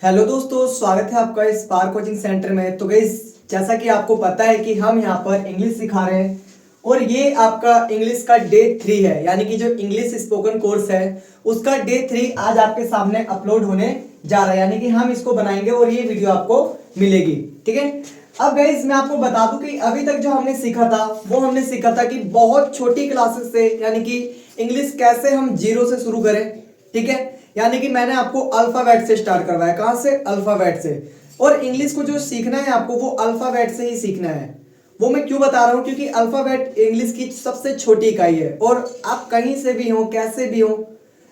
Hello दोस्तों, स्वागत है आपका स्पार्क कोचिंग सेंटर में। तो गाइस, जैसा कि आपको पता है कि हम यहाँ पर इंग्लिश सिखा रहे हैं और ये आपका इंग्लिश का डे 3 है, यानी कि जो इंग्लिश स्पोकन कोर्स है उसका डे 3 आज आपके सामने अपलोड होने जा रहा है, यानी कि हम इसको बनाएंगे और ये वीडियो आपको मिलेगी। ठीक है। अब गाइस, मैं आपको बता दूं कि अभी तक जो हमने सीखा था वो हमने सीखा था कि बहुत छोटी क्लासेस से, यानी कि इंग्लिश कैसे हम जीरो से शुरू करें। ठीक है। यानी कि मैंने आपको अल्फाबेट से स्टार्ट करवाया। कहां से? अल्फाबेट से। और इंग्लिश को जो सीखना है आपको वो अल्फाबेट से ही सीखना है। वो मैं क्यों बता रहा हूं? क्योंकि अल्फाबेट इंग्लिश की सबसे छोटी इकाई है और आप कहीं से भी हो, कैसे भी हो,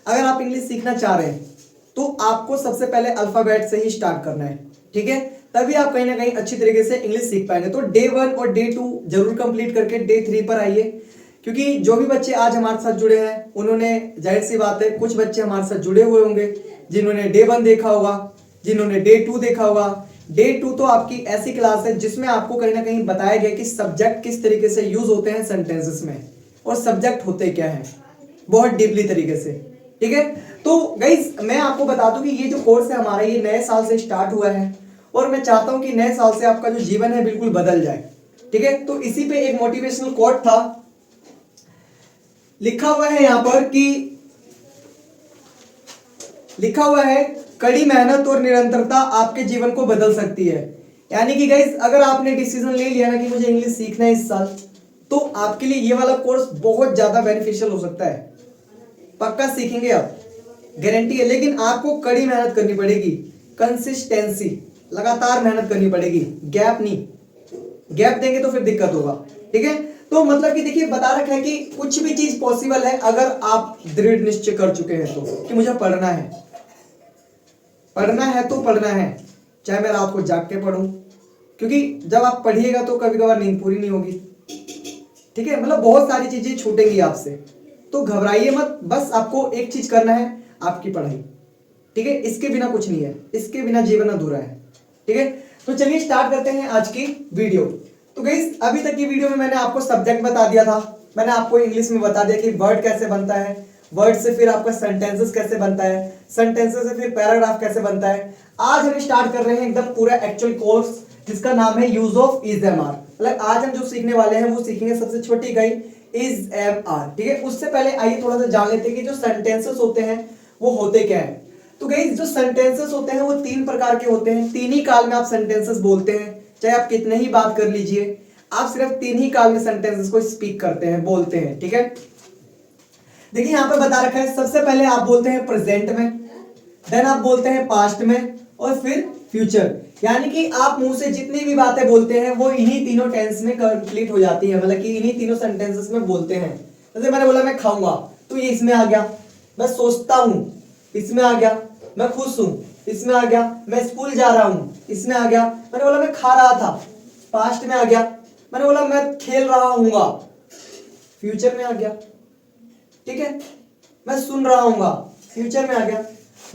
अगर आप इंग्लिश सीखना चाह रहे हैं तो आपको सबसे पहले अल्फाबेट से ही स्टार्ट करना है। ठीक है। तभी आप कहीं ना कहीं अच्छी तरीके से इंग्लिश सीख पाएंगे। तो डे 1 और डे 2 जरूर कंप्लीट करके डे 3 पर आइए, क्योंकि जो भी बच्चे आज हमारे साथ जुड़े हैं उन्होंने, जाहिर सी बात है, कुछ बच्चे हमारे साथ जुड़े हुए होंगे जिन्होंने डे 1 देखा होगा, जिन्होंने डे 2 देखा होगा। डे 2 तो आपकी ऐसी क्लास है जिसमें आपको कहीं ना कहीं बताया गया कि सब्जेक्ट किस तरीके से यूज होते हैं सेंटेंसेस में और सब्जेक्ट होते क्या है, बहुत डीपली तरीके से। ठीक है। तो गाइस, मैं आपको बता दूं कि ये जो कोर्स है हमारा, ये नए साल से स्टार्ट हुआ है और मैं चाहता हूं कि नए साल से आपका जो जीवन है बिल्कुल बदल जाए। ठीक है। तो इसी पे एक मोटिवेशनल कोट था, लिखा हुआ है यहां पर कि, लिखा हुआ है, कड़ी मेहनत और निरंतरता आपके जीवन को बदल सकती है। यानी कि गाइस, अगर आपने डिसीजन ले लिया ना कि मुझे इंग्लिश सीखना है इस साल, तो आपके लिए ये वाला कोर्स बहुत ज्यादा बेनिफिशियल हो सकता है। पक्का सीखेंगे आप, गारंटी है। लेकिन आपको कड़ी मेहनत करनी पड़ेगी, कंसिस्टेंसी, लगातार मेहनत करनी पड़ेगी, गैप नहीं। गैप देंगे तो फिर दिक्कत होगा। ठीक है। तो मतलब कि देखिए, बता रखा है कि कुछ भी चीज पॉसिबल है अगर आप दृढ़ निश्चय कर चुके हैं तो, कि मुझे पढ़ना है, पढ़ना है तो पढ़ना है, चाहे मैं रात को जाग के पढ़ूं, क्योंकि जब आप पढ़िएगा तो कभी कभार नींद पूरी नहीं होगी। ठीक है। मतलब बहुत सारी चीजें छूटेंगी आपसे, तो घबराइए मत। बस आपको एक चीज करना है, आपकी पढ़ाई। ठीक है। इसके बिना कुछ नहीं है, इसके बिना जीवन अधूरा है। ठीक है। तो चलिए स्टार्ट करते हैं आज की वीडियो। तो गाइस, अभी तक की वीडियो में मैंने आपको सब्जेक्ट बता दिया था, मैंने आपको इंग्लिश में बता दिया कि वर्ड कैसे बनता है, वर्ड से फिर आपका सेंटेंसेस कैसे बनता है, सेंटेंसेस से फिर पैराग्राफ कैसे बनता है। आज हम स्टार्ट कर रहे हैं एकदम पूरा एक्चुअल कोर्स, जिसका नाम है use of is am are. मतलब आज हम जो सीखने वाले हैं वो सीखेंगे सबसे छोटी इकाई इज एम आर। ठीक है। उससे पहले आइए थोड़ा सा जान लेते हैं कि जो सेंटेंसेस होते हैं वो होते क्या है। तो गाइस, जो सेंटेंसेस होते हैं वो 3 प्रकार के होते हैं। 3 ही काल में आप सेंटेंसेस बोलते हैं, चाहे आप कितने ही बात कर लीजिए, आप सिर्फ 3 ही काल में सेंटेंसेस को स्पीक करते हैं, बोलते हैं। ठीक है। देखिए यहां पर बता रखा है, सबसे पहले आप बोलते हैं प्रेजेंट में, देन आप बोलते हैं पास्ट में और फिर फ्यूचर। यानी कि आप मुंह से जितनी भी बातें बोलते हैं वो इन्हीं तीनों टेंस में कंप्लीट हो जाती है, मतलब कि इन्हीं तीनों सेंटेंसेस में बोलते हैं। जैसे मैंने बोला मैं खाऊंगा, तो ये इसमें आ गया। मैं सोचता हूं, इसमें आ गया। मैं खुश हूं, इसमें आ गया। मैं स्कूल जा रहा हूं, इसमें आ गया। मैंने बोला मैं खा रहा था, पास्ट में आ गया। मैंने बोला मैं खेल रहा हूंगा, फ्यूचर में आ गया। ठीक है। मैं सुन रहा हूंगा, फ्यूचर में आ गया।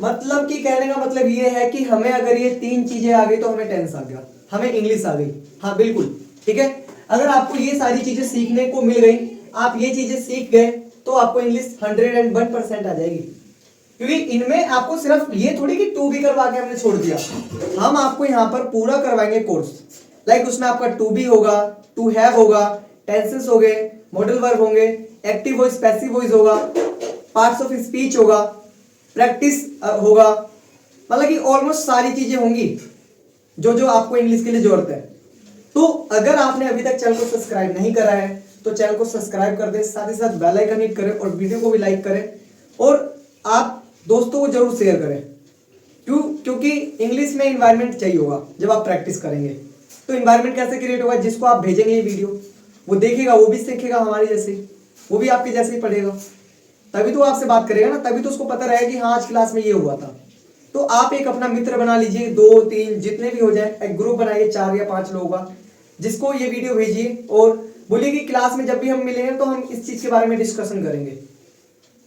मतलब कि कहने का मतलब ये है कि हमें अगर ये 3 चीजें आ गई तो हमें टेंस आ गया, हमें इंग्लिश आ गई। हाँ बिल्कुल। ठीक है। अगर आपको ये सारी चीजें सीखने को मिल गई, आप ये चीजें सीख गए, तो आपको इंग्लिश 101% आ जाएगी। क्योंकि इनमें आपको सिर्फ ये थोड़ी कि टू बी करवा के हमने छोड़ दिया, हम आपको यहाँ पर पूरा करवाएंगे कोर्स। लाइक उसमें आपका टू बी होगा, टू हैव होगा, टेंसेस हो गए, मॉडल वर्ब होंगे, एक्टिव वॉइस पैसिव वॉइस होगा, पार्ट्स ऑफ स्पीच होगा, प्रैक्टिस होगा। मतलब कि ऑलमोस्ट सारी चीजें होंगी जो जो आपको इंग्लिश के लिए जरूरत है। तो अगर आपने अभी तक चैनल को सब्सक्राइब नहीं करा है तो चैनल को सब्सक्राइब कर दें, साथ ही साथ बेल आइकन हिट करें और वीडियो को भी लाइक करें और आप दोस्तों को जरूर शेयर करें। क्योंकि इंग्लिश में इन्वायरमेंट चाहिए होगा जब आप प्रैक्टिस करेंगे। तो इन्वायरमेंट कैसे क्रिएट होगा? जिसको आप भेजेंगे ये वीडियो, वो देखेगा, वो भी सीखेगा हमारे जैसे, वो भी आपके जैसे ही पढ़ेगा, तभी तो आपसे बात करेगा ना, तभी तो उसको पता रहेगा कि हाँ आज क्लास में ये हुआ था। तो आप एक अपना मित्र बना लीजिए, 2 3 जितने भी हो जाए, एक ग्रुप बनाइए 4 या 5 लोगों का, जिसको ये वीडियो भेजिए और बोलिए कि क्लास में जब भी हम मिलेंगे तो हम इस चीज के बारे में डिस्कशन करेंगे।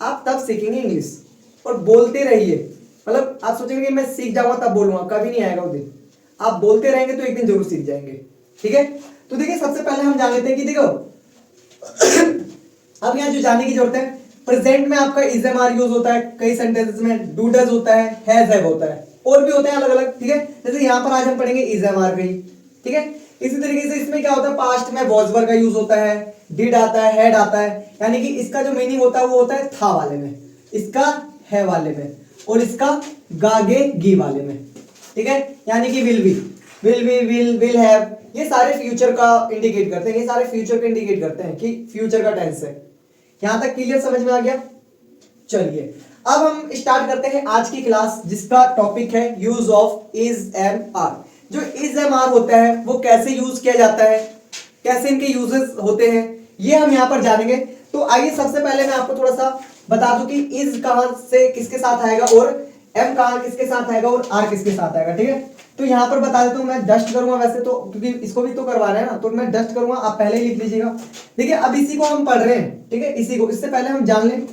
आप तब सीखेंगे इंग्लिश। और बोलते रहिए, मतलब आप सोचेंगे कि मैं सीख जाऊंगा तब बोलूंगा, कभी नहीं आएगा वो दिन। आप बोलते रहेंगे तो एक दिन जरूर सीख जाएंगे। ठीक है। तो देखिए सबसे पहले हम जान लेते हैं कि देखो अब यहाँ जो जानने की जरूरत है, प्रेजेंट में आपका इज एम आर यूज होता है कई सेंटेंसेस में, डू डज होता है, हैज हैव होता है। और भी होते हैं अलग अलग, ठीक है। जैसे यहाँ पर आज हम पढ़ेंगे इज एम आर का ही, ठीक है। इसी तरीके से इसमें क्या होता है, पास्ट में वॉज वर का यूज होता है, डिड आता है, हैड आता है, यानी कि इसका जो मीनिंग होता है वो होता है था वाले में, इसका है वाले में, और इसका गागे गी वाले में, ठीक है। यानी कि विल बी, विल हैव, ये सारे फ्यूचर का इंडिकेट करते हैं, ये सारे फ्यूचर का इंडिकेट करते हैं कि फ्यूचर का टेंस है। यहां तक क्लियर, समझ में आ गया। चलिए अब हम स्टार्ट करते हैं आज की क्लास, जिसका टॉपिक है use of is am are. जो इज एम आर होता है वो कैसे यूज किया जाता है, कैसे इनके यूजेस होते हैं, ये हम यहाँ पर जानेंगे। तो आइए सबसे पहले मैं आपको थोड़ा सा बता दूं कि इज कहां से किसके साथ आएगा और एम कहां किसके साथ आएगा और आर किसके साथ आएगा, ठीक है। तो यहाँ पर बता देता हूं, मैं डस्ट करूंगा वैसे तो, क्योंकि इसको भी तो करवाना है ना, तो मैं डस्ट करूंगा, आप पहले ही लिख लीजिएगा। देखिए अब इसी को हम पढ़ रहे हैं, ठीक है, इसी को। इससे पहले हम जान लें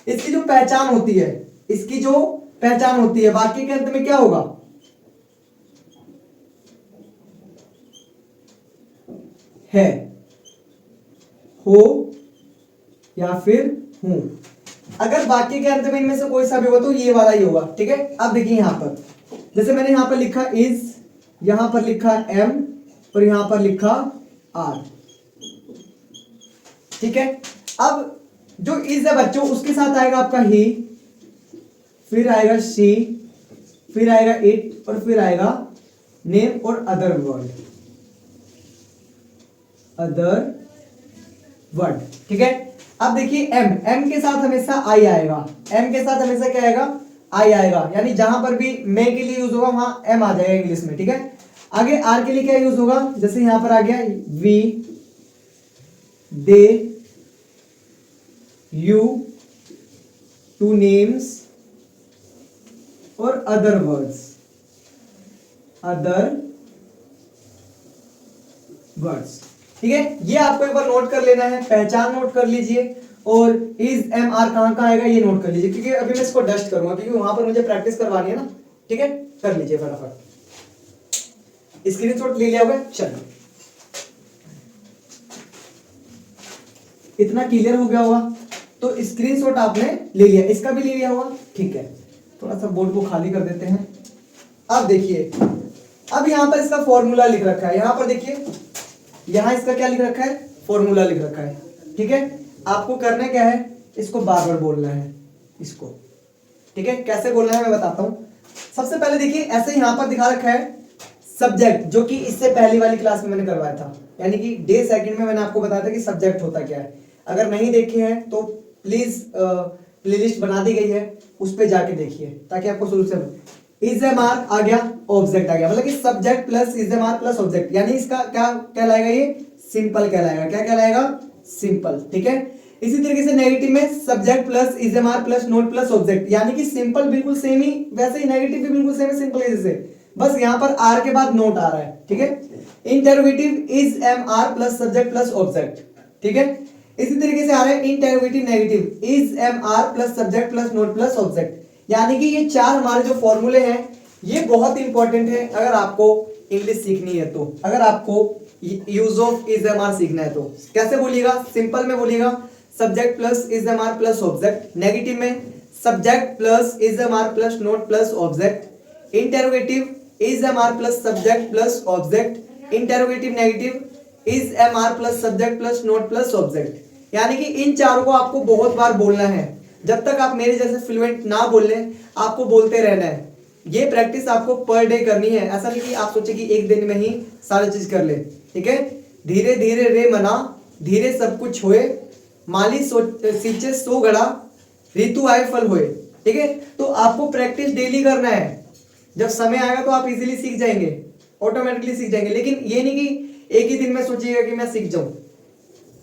इसकी जो पहचान होती है, इसकी जो पहचान होती है, वाक्य के अंत में क्या होगा, है, हो या फिर हूं। अगर वाक्य के अंत में इनमें से कोई सा भी होगा तो ये वाला ही होगा, ठीक है। अब देखिए यहां पर, जैसे मैंने यहां पर लिखा इज, यहां पर लिखा एम और यहां पर लिखा आर, ठीक है। अब जो इज है बच्चों, उसके साथ आएगा आपका ही, फिर आएगा शी, फिर आएगा इट, और फिर आएगा नेम और अदर वर्ड, अदर वर्ड, ठीक है। अब देखिए एम के साथ हमेशा आई आएगा, एम के साथ हमेशा क्या आएगा, आई आएगा, यानी जहां पर भी मे के लिए यूज होगा वहां एम आ जाएगा इंग्लिश में, ठीक है। आगे आर के लिए क्या यूज होगा, जैसे यहां पर आ गया we, they, you, to names और अदर वर्ड्स, अदर वर्ड्स, ठीक है। ये आपको एक बार नोट कर लेना है, पहचान नोट कर लीजिए, और इज एम आर कहां कहां आएगा ये नोट कर लीजिए, क्योंकि अभी मैं इसको डस्ट करूंगा, क्योंकि वहां पर मुझे प्रैक्टिस करवानी है ना, ठीक है। कर लीजिए फटाफट, स्क्रीनशॉट ले लिया होगा। चलो इतना क्लियर हो गया होगा, तो स्क्रीनशॉट आपने ले लिया, इसका भी ले लिया होगा, ठीक है। थोड़ा सा बोर्ड को खाली कर देते हैं। अब देखिए, अब यहां पर इसका फॉर्मूला लिख रखा है, यहां पर देखिए, यहां इसका क्या लिख रखा है, फॉर्मूला लिख रखा है, ठीक है। आपको करना क्या है, इसको बार बार बोलना है, इसको, ठीक है। कैसे बोलना है मैं बताता हूं। सबसे पहले देखिए ऐसे यहां पर दिखा रखा है सब्जेक्ट, जो कि इससे पहली वाली क्लास में मैंने करवाया था, यानी कि डे सेकंड में मैंने आपको बताया था कि सब्जेक्ट होता क्या है। अगर नहीं देखे हैं तो प्लीज प्लेलिस्ट बना दी गई है, उस पर जाके देखिए, ताकि आपको शुरू से। इज एम आर आ गया, ऑब्जेक्ट आ गया, मतलब कि subject plus is am are plus object, यानी इसका क्या कहलाएगा, ये सिंपल कहलाएगा। क्या कहलाएगा, सिंपल, ठीक है। इसी तरीके से नेगेटिव में subject plus is am are plus not plus object, यानी कि सिंपल बिल्कुल सेम ही, वैसे ही नेगेटिव भी बिल्कुल सेम है सिंपल के जैसे, बस यहां पर आर के बाद नोट आ रहा है, ठीक है। Interrogative is am are plus subject plus object, ठीक है। इसी तरीके से आ रहा है interrogative negative is am are plus subject plus not plus object, यानी कि ये चार हमारे जो फॉर्मूले हैं ये बहुत इंपॉर्टेंट है अगर आपको इंग्लिश सीखनी है तो, अगर आपको use of is am are सीखना है तो। कैसे बोलिएगा, सिंपल में बोलिएगा subject plus is am are plus object, negative में subject plus is am are plus not plus object, interrogative is am are plus subject plus object, interrogative negative is am are plus subject plus not plus object. यानी कि इन चारों को आपको बहुत बार बोलना है, जब तक आप मेरे जैसे फ्लुएंट ना बोल लें आपको बोलते रहना है। ये प्रैक्टिस आपको पर डे करनी है, ऐसा नहीं कि आप सोचे कि एक दिन में ही सारी चीज कर ले, ठीक है। धीरे धीरे रे मना, धीरे सब कुछ होए, माली सींचे सो गड़ा, ऋतु आए फल होए, ठीक है। तो आपको प्रैक्टिस डेली करना है, जब समय आएगा तो आप इजीली सीख जाएंगे, ऑटोमेटिकली सीख जाएंगे। लेकिन ये नहीं कि एक ही दिन में सोचिएगा कि मैं सीख जाऊं,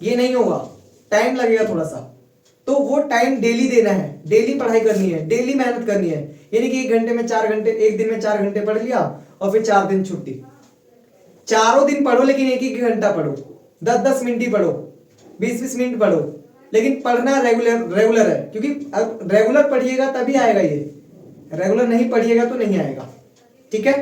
ये नहीं होगा, टाइम लगेगा थोड़ा सा। तो वो टाइम डेली देना है, डेली पढ़ाई करनी है, डेली मेहनत करनी है। यानी कि एक घंटे में 4 घंटे, एक दिन में 4 घंटे पढ़ लिया और फिर 4 दिन छुट्टी। चारों दिन पढ़ो लेकिन एक एक घंटा पढ़ो, 10-10 मिनट ही पढ़ो, 20-20 मिनट पढ़ो, लेकिन पढ़ना रेगुलर है, क्योंकि अब रेगुलर पढ़िएगा तभी आएगा ये, रेगुलर नहीं पढ़िएगा तो नहीं आएगा, ठीक है।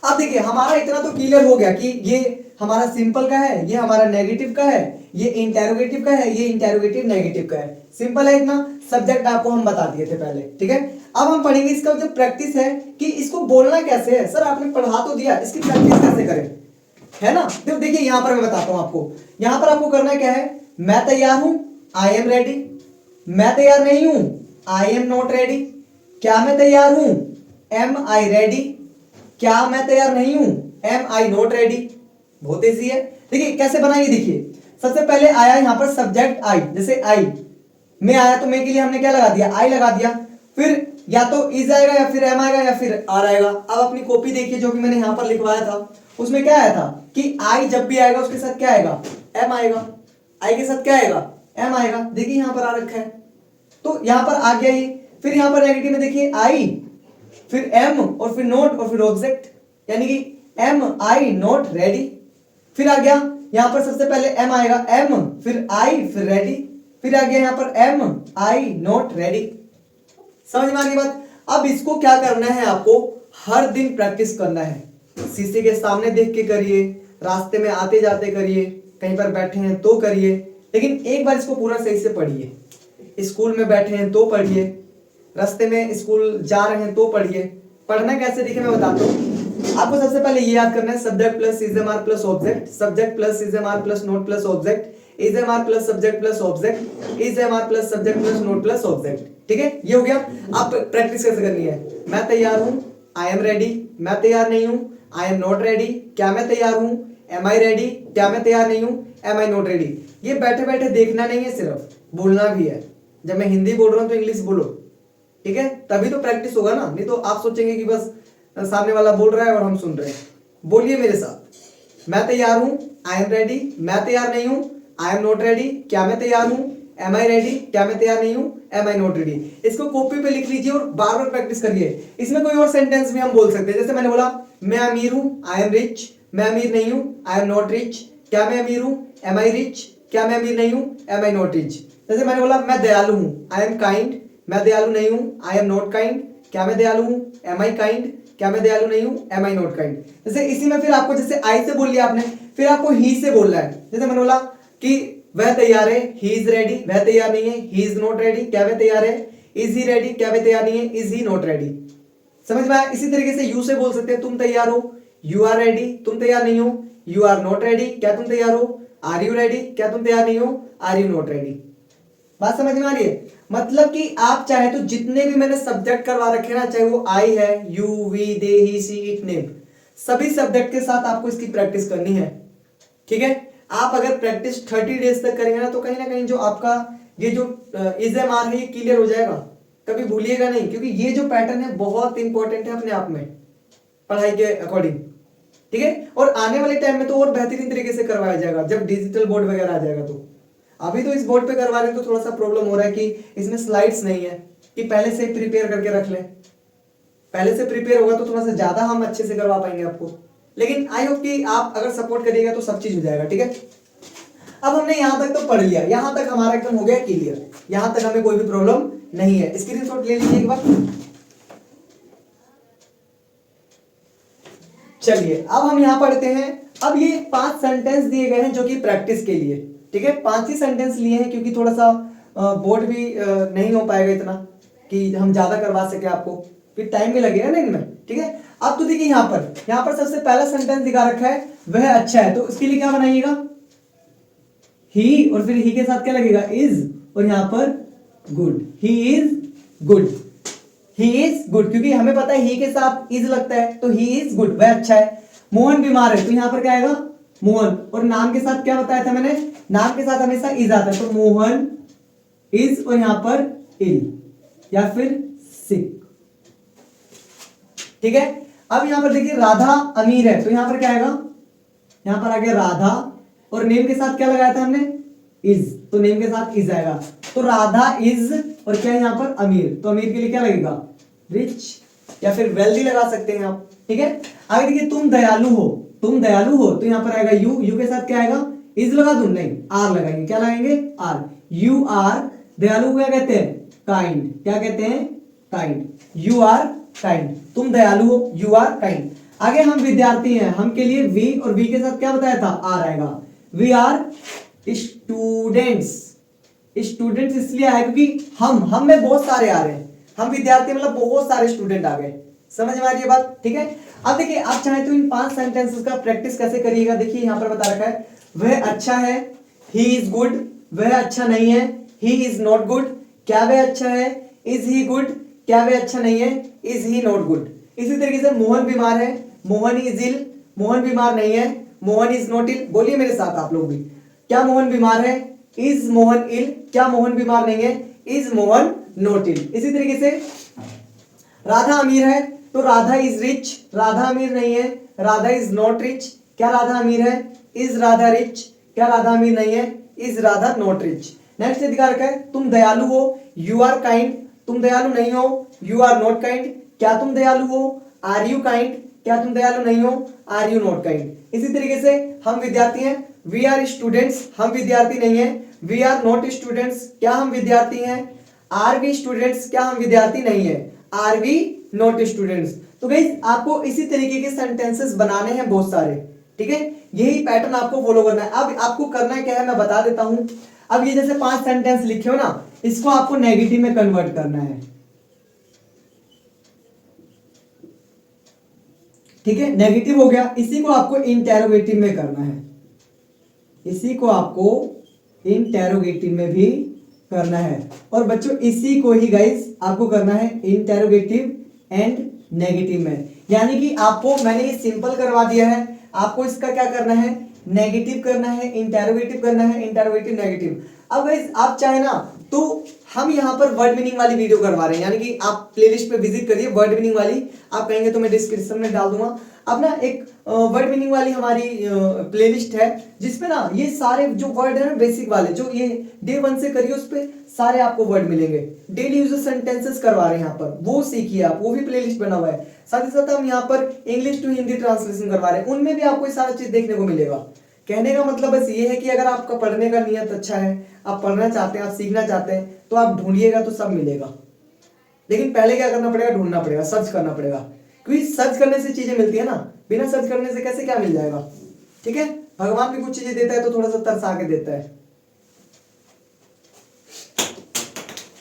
अब देखिए हमारा इतना तो क्लियर हो गया कि ये हमारा सिंपल का है, ये हमारा नेगेटिव का है, ये इंटेरोगेटिव का है, ये इंटेरोगेटिव नेगेटिव का है। सिंपल है इतना, सब्जेक्ट आपको हम बता दिए थे पहले, ठीक है। अब हम पढ़ेंगे इसका जो प्रैक्टिस है कि इसको बोलना कैसे है। सर आपने पढ़ा तो दिया, इसकी प्रैक्टिस कैसे करें, है ना। तो देखिए यहां पर मैं बताता हूं आपको, यहां पर आपको करना क्या है, मैं तैयार हूं, आई एम रेडी, मैं तैयार नहीं हूं, आई एम नॉट रेडी, क्या मैं तैयार हूं, एम आई रेडी, क्या मैं तैयार नहीं हूं, एम आई नॉट रेडी। बहुत ईजी है, देखिए कैसे बनाइए। देखिए सबसे पहले आया यहां पर सब्जेक्ट आई, जैसे आई में आया तो मैं के लिए हमने क्या लगा दिया, आई लगा दिया। फिर या तो इज आएगा या फिर एम आएगा या फिर आर आएगा। अब अपनी कॉपी देखिए जो भी मैंने यहां पर लिखवाया था, उसमें क्या आया था कि आई जब भी आएगा उसके साथ क्या आएगा, एम आएगा, आई के साथ क्या आएगा, एम आएगा। देखिए यहां पर आ रखा है, तो यहां पर आ गया ये। फिर यहां पर नेगेटिव में देखिए आई, फिर एम और फिर नोट और फिर ऑब्जेक्ट, यानी कि एम आई नॉट रेडी। फिर आ गया यहां पर सबसे पहले एम आएगा, एम फिर आई फिर रेडी, फिर आ गया यहां पर एम आई नॉट रेडी। समझ में आ गई बात। अब इसको क्या करना है, आपको हर दिन प्रैक्टिस करना है। शीशे के सामने देख के करिए, रास्ते में आते जाते करिए, कहीं पर बैठे हैं तो करिए, लेकिन एक बार इसको पूरा सही से पढ़िए। स्कूल में बैठे हैं तो पढ़िए, रास्ते में स्कूल जा रहे हैं तो पढ़िए। पढ़ना कैसे देखिए मैं बताता हूँ। आपको सबसे पहले ये याद करना है, subject plus is am are plus object, subject plus is am are plus not plus object, is am are plus subject plus object, is am are plus subject plus not plus object. ठीक है, ये हो गया। आप practice कैसे करनी है, मैं तैयार हूं, आई एम रेडी, मैं तैयार नहीं हूं, आई एम नॉट रेडी, क्या मैं तैयार हूं, एम आई रेडी, क्या मैं तैयार नहीं हूं, एम आई नॉट रेडी। ये बैठे बैठे देखना नहीं है, सिर्फ बोलना भी है। जब मैं हिंदी बोल रहा हूं तो इंग्लिश बोलो, ठीक है, तभी तो प्रैक्टिस होगा ना। नहीं तो आप सोचेंगे कि बस सामने वाला बोल रहा है और हम सुन रहे हैं। बोलिए मेरे साथ, मैं तैयार हूं, आई एम रेडी, मैं तैयार नहीं हूं, आई एम नॉट रेडी, क्या मैं तैयार हूं, एम आई रेडी, क्या मैं तैयार नहीं हूं, एम आई नॉट रेडी। इसको कॉपी पे लिख लीजिए और बार बार प्रैक्टिस करिए। इसमें कोई और सेंटेंस भी हम बोल सकते हैं, जैसे मैंने बोला मैं अमीर हूं, आई एम रिच, मैं अमीर नहीं हूं, आई एम नॉट रिच, क्या मैं अमीर हूं, एम आई रिच, क्या मैं अमीर नहीं हूं, एम आई नॉट रिच। जैसे मैंने बोला मैं दयालु हूं, आई एम काइंड, मैं दयालु नहीं हूं, आई एम नॉट काइंड, क्या मैं दयालु हूं, एम आई काइंड, क्या मैं दयालु नहीं हूं, एम आई नॉट काइंड। जैसे इसी में फिर आपको, जैसे आई से बोल लिया आपने, फिर आपको ही से बोलना है। जैसे मैंने बोला कि वह तैयार है, ही इज रेडी, वह तैयार नहीं है, ही इज नॉट रेडी, क्या वह तैयार है, इज ही रेडी, क्या वह तैयार नहीं है, इज ही नॉट रेडी। समझ में आया। इसी तरीके से यू से बोल सकते हैं, तुम तैयार हो, यू आर रेडी, तुम तैयार नहीं हो, यू आर नॉट रेडी, क्या तुम तैयार हो, आर यू रेडी, क्या तुम तैयार नहीं हो, आर यू नॉट रेडी। बात समझ में आ रही है। मतलब कि आप चाहे तो जितने भी मैंने सब्जेक्ट करवा रखे ना, चाहे वो आई है, you, we, they, he, she, it, name, सभी सब्जेक्ट के साथ आपको इसकी प्रैक्टिस करनी है। ठीक है, आप अगर प्रैक्टिस 30 डेज तक करेंगे ना, तो कहीं ना कहीं जो आपका ये जो इज एम आर है ये क्लियर हो जाएगा। कभी भूलिएगा नहीं, क्योंकि ये जो पैटर्न है बहुत इंपॉर्टेंट है अपने आप में पढ़ाई के अकॉर्डिंग। ठीक है, और आने वाले टाइम में तो और बेहतरीन तरीके से करवाया जाएगा जब डिजिटल बोर्ड वगैरह आ जाएगा। तो अभी तो इस बोर्ड पे करवा रहे हैं तो थोड़ा सा प्रॉब्लम हो रहा है कि इसमें स्लाइड्स नहीं है, कि पहले से प्रिपेयर करके रख लें। पहले से प्रिपेयर होगा तो थोड़ा सा ज्यादा हम अच्छे से करवा पाएंगे आपको। लेकिन आई होप कि आप अगर सपोर्ट करिएगा तो सब चीज हो जाएगा। ठीक है, अब हमने यहां तक तो पढ़ लिया, यहां तक हमारा एकदम हो गया क्लियर, यहां तक हमें कोई भी प्रॉब्लम नहीं है। स्क्रीनशॉट ले लीजिए एक बार। चलिए अब हम यहां पढ़ते हैं। अब ये 5 सेंटेंस दिए गए हैं जो कि प्रैक्टिस के लिए। ठीक है, 5 ही सेंटेंस लिए हैं, क्योंकि थोड़ा सा बोर्ड भी नहीं हो पाएगा इतना कि हम ज्यादा करवा सके आपको, फिर टाइम भी लगेगा ना इनमें। ठीक है, अब तो देखिए यहाँ पर सबसे पहला सेंटेंस दिखा रखा है, वह अच्छा है, तो इसके लिए क्या बनाइएगा, ही, और फिर ही के साथ क्या लगेगा, इज, और यहाँ पर good, he is good, he is good, क्योंकि हमें पता है ही के साथ इज लगता है, तो ही इज गुड, वह अच्छा है। मोहन बीमार है, तो यहाँ पर क्या आएगा, मोहन, और नाम के साथ क्या बताया था मैंने, नाम के साथ हमेशा इज आता है, तो मोहन इज, और यहाँ पर इल या फिर सिक। ठीक है, अब यहां पर देखिए राधा अमीर है, तो यहां पर क्या आएगा, यहां पर आ गया राधा, और नेम के साथ क्या लगाया था हमने, इज, तो नेम के साथ इज आएगा, तो राधा इज, और क्या है यहां पर अमीर, तो अमीर के लिए क्या लगेगा, रिच या फिर वेल्दी लगा सकते हैं आप। ठीक है, आगे देखिए तुम दयालु हो, तुम दयालु हो, तो यहां पर आएगा यू, यू के साथ क्या आएगा, इज लगा दूं, नहीं आर लगाएंगे, क्या लगाएंगे, आर, यू आर, दयालु क्या कहते हैं, काइंड, क्या कहते हैं, काइंड, यू आर काइंड, तुम दयालु हो, यू आर काइंड। आगे हम विद्यार्थी हैं, हम के लिए वी, और वी के साथ क्या बताया था, आर आएगा, वी आर स्टूडेंट्स, स्टूडेंट्स इसलिए आए क्योंकि हम में बहुत सारे आ रहे हैं, हम विद्यार्थी मतलब बहुत सारे स्टूडेंट आ गए। समझ में आ रही है बात? ठीक है। अब देखिए आप चाहे तो इन 5 सेंटेंसेस का प्रैक्टिस कैसे करिएगा। देखिए यहाँ पर बता रखा है, वह अच्छा है, ही इज गुड, वह अच्छा नहीं है, ही इज नॉट गुड, क्या वह अच्छा है, इज ही गुड, क्या वह अच्छा नहीं है, इज ही नॉट गुड। इसी तरीके से मोहन बीमार है, मोहन इज इल, मोहन बीमार नहीं है, मोहन इज नॉट इल। बोलिए मेरे साथ आप लोग भी, क्या मोहन बीमार है, इज मोहन इल, क्या मोहन बीमार नहीं है, इज मोहन नॉट इल। इसी तरीके से राधा अमीर है तो राधा इज रिच, राधा अमीर नहीं है, राधा इज नॉट रिच, क्या राधा अमीर है, इज राधा रिच, क्या राधा अमीर नहीं है, is Radha not rich. Next दिखा रखा है, तुम दयालु हो, यू आर काइंड, तुम दयालु नहीं हो, यू आर नॉट काइंड, क्या तुम दयालु हो, आर यू काइंड, क्या तुम दयालु नहीं हो, आर यू नॉट काइंड। इसी तरीके से हम विद्यार्थी हैं, वी आर स्टूडेंट्स, हम विद्यार्थी नहीं है, वी आर नॉट स्टूडेंट्स, क्या हम विद्यार्थी हैं, आर वी स्टूडेंट्स, क्या हम विद्यार्थी नहीं है, आर वी नॉट स्टूडेंट्स। तो गाइस आपको इसी तरीके के सेंटेंसेस बनाने हैं बहुत सारे, ठीक है। यही पैटर्न आपको फॉलो करना है। अब आपको करना क्या है मैं बता देता हूं। अब ये जैसे 5 सेंटेंस लिखे हो ना, इसको आपको नेगेटिव में कन्वर्ट करना है, ठीक है। नेगेटिव हो गया, इसी को आपको इंटेरोगेटिव में करना है, इसी को आपको इंटेरोगेटिव में भी करना है। और बच्चों इसी को ही गाइस आपको करना है इंटेरोगेटिव एंड नेगेटिव में। यानी कि आपको मैंने ये सिंपल करवा दिया है, आपको इसका क्या करना है, नेगेटिव करना है, इंटेरोगेटिव करना है, इंटेरोगेटिव नेगेटिव। अब गाइस आप चाहे ना तो हम यहाँ पर वर्ड मीनिंग वाली वीडियो करवा रहे हैं, यानी कि आप प्लेलिस्ट पे विजिट करिए वर्ड मीनिंग वाली, आप कहेंगे तो मैं डिस्क्रिप्शन में डाल दूंगा। अब ना एक वर्ड मीनिंग वाली हमारी प्लेलिस्ट है जिसमें ना ये सारे जो वर्ड है ना बेसिक वाले, जो ये डे 1 से करिए उस पे सारे आपको वर्ड मिलेंगे। डेली यूज सेंटेंसेस करवा रहे हैं यहाँ पर, वो सीखिए आप, वो भी प्लेलिस्ट बना हुआ है। साथ ही साथ हम यहाँ पर इंग्लिश टू हिंदी ट्रांसलेशन करवा रहे हैं, उनमें भी आपको ये सारा चीज देखने को मिलेगा। कहने का मतलब बस ये है कि अगर आपका पढ़ने का नियत अच्छा है, आप पढ़ना चाहते हैं, आप सीखना चाहते हैं, तो आप ढूंढिएगा तो सब मिलेगा। लेकिन पहले क्या करना पड़ेगा, ढूंढना पड़ेगा, सर्च करना पड़ेगा, क्योंकि सर्च करने से चीजें मिलती है ना, बिना सर्च करने से कैसे क्या मिल जाएगा। ठीक है, भगवान भी कुछ चीजें देता है तो थोड़ा सा तरसा के देता है,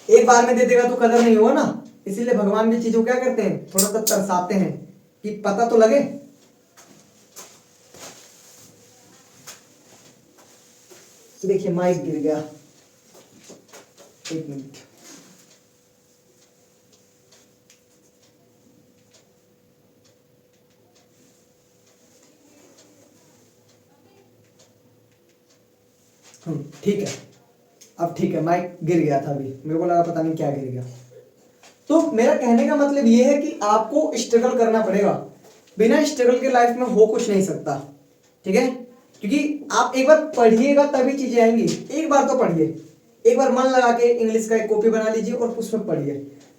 एक बार में दे देगा तो कदर नहीं होगा ना, इसीलिए भगवान भी चीजों क्या करते हैं, थोड़ा सा तरसाते हैं कि पता तो लगे। देखिए माइक गिर गया, एक मिनट। ठीक है, अब ठीक है, माइक गिर गया था अभी, मेरे को लगा पता नहीं क्या गिर गया। तो मेरा कहने का मतलब ये है कि आपको स्ट्रगल करना पड़ेगा, बिना स्ट्रगल के लाइफ में हो कुछ नहीं सकता। ठीक है, क्योंकि आप एक बार पढ़िएगा तभी चीजें आएंगी। एक बार तो पढ़िए, एक बार मन लगा के इंग्लिश का एक कॉपी बना लीजिए और उसमें पढ़िए।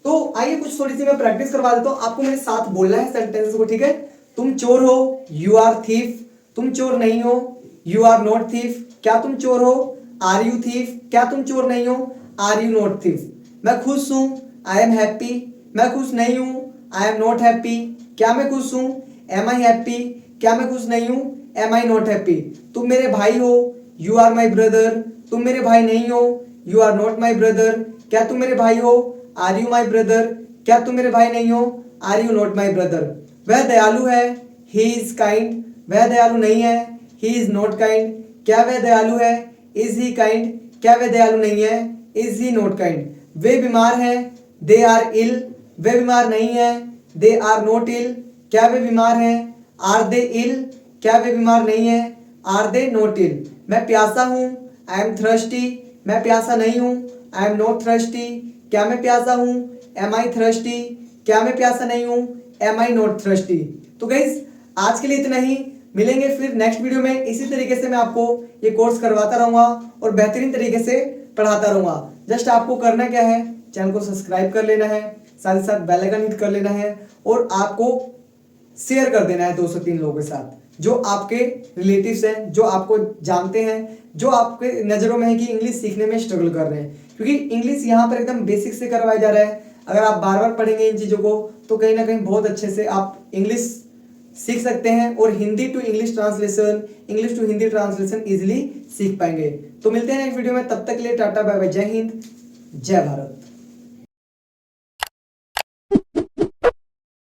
तो आइए कुछ थोड़ी सी मैं प्रैक्टिस करवा देता हूँ, आपको मेरे साथ बोलना है सेंटेंस को। ठीक है, तुम चोर हो, यू आर थीफ, तुम चोर नहीं हो, यू आर नॉट थीफ, क्या तुम चोर हो, आर यू थीफ, क्या तुम चोर नहीं हो, आर यू नॉट थीफ। मैं खुश हूं, आई एम हैप्पी, मैं खुश नहीं हूं, आई एम नॉट हैप्पी, क्या मैं खुश हूं, एम आई हैप्पी, क्या मैं खुश नहीं हूं, एम आई नॉट हैप्पी। तुम मेरे भाई हो, यू आर माई ब्रदर, तुम मेरे भाई नहीं हो, you are not my brother, क्या तुम मेरे भाई हो, आर यू माई ब्रदर, क्या तुम मेरे भाई नहीं हो, are you not my brother. वह दयालु है, ही इज काइंड, वह दयालु नहीं है, ही इज नॉट काइंड, क्या वह दयालु है, इज ही काइंड, क्या वह दयालु नहीं है, इज ही नॉट काइंड। वे बीमार है, दे आर इल, वे बीमार नहीं है, दे आर नॉट इल, क्या वे बीमार है, आर दे इल, क्या वे बीमार नहीं है, आर दे नॉट इल। मैं प्यासा हूं, आई एम थ्रस्टी, मैं प्यासा नहीं हूं, आई एम नॉट थ्रस्टी, क्या मैं प्यासा हूं, एम आई थ्रस्टी, क्या मैं प्यासा नहीं हूं, एम आई नॉट थ्रस्टी। तो गाइस आज के लिए इतना ही, मिलेंगे फिर नेक्स्ट वीडियो में। इसी तरीके से मैं आपको ये कोर्स करवाता रहूंगा और बेहतरीन तरीके से पढ़ाता रहूंगा। जस्ट आपको करना क्या है, चैनल को सब्सक्राइब कर लेना है, साथ ही साथ बेल आइकन हिट कर लेना है और आपको शेयर कर देना है 2 से 3 लोगों के साथ, जो आपके रिलेटिव्स हैं, जो आपको जानते हैं, जो आपके नज़रों में है कि इंग्लिश सीखने में स्ट्रगल कर रहे हैं। क्योंकि इंग्लिश यहाँ पर एकदम बेसिक से करवाया जा रहा है। अगर आप बार बार पढ़ेंगे इन चीज़ों को तो कहीं ना कहीं बहुत अच्छे से आप इंग्लिश सीख सकते हैं और Hindi to English translation, English to Hindi translation easily सीख पाएंगे। तो मिलते हैं नेक्स्ट वीडियो में, तब तक के लिए टाटा बाय बाय, जय हिंद जय भारत।